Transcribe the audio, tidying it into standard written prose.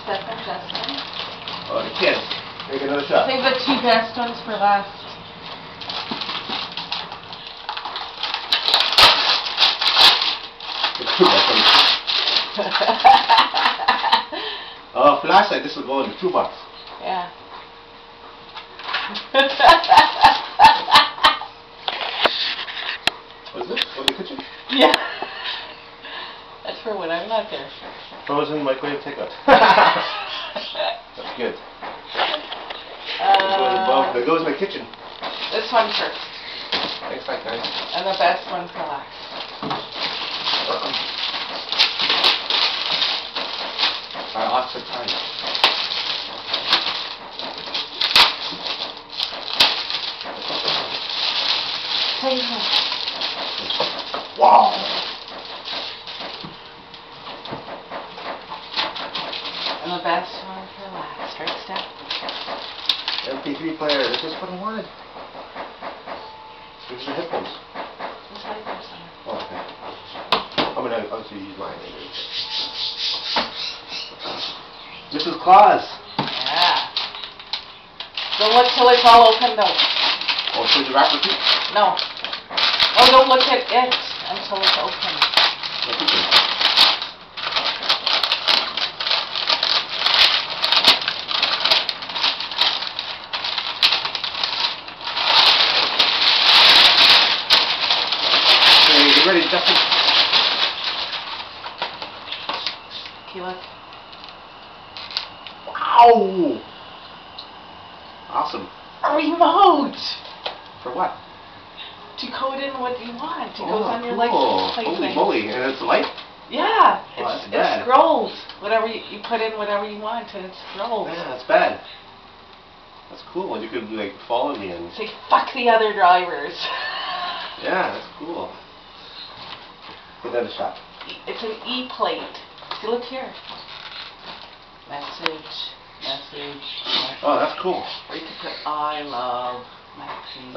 Steph and Justin. Oh, the kids. Take another shot. Save the two best ones for last. Oh, flashlight. This will go in the toolbox. Yeah. What's this? Oh, the kitchen? Yeah. That's for when I'm not there. Frozen microwave takeout. That's good. That goes in the kitchen. This one first. Thanks, guys. And the best one for last. Our opposite time. Wow! And the best one for last, right, Steph? MP3 player. This is what I wanted. These are headphones. It's like there's some. Oh, okay. I'm gonna obviously use mine. Mrs. Claus. Yeah. Don't look till it's all open though. Oh, so the wrapper too? No. Oh, don't look at it until it's open. Okay, get ready, Justin. Okay, look. Wow! Awesome. A remote! For what? To code in what you want. It Oh, goes on your cool. license plate Holy thing. moly, and it's light? Yeah, Oh, that's it bad. scrolls. Whatever you put in, whatever you want, and it scrolls. Yeah, that's bad. That's cool. You could like follow me and. Say fuck the other drivers. Yeah, that's cool. Give that a shot. It's an E-plate. See, look here. Message. Oh, that's cool. Or you could put I love Maxine.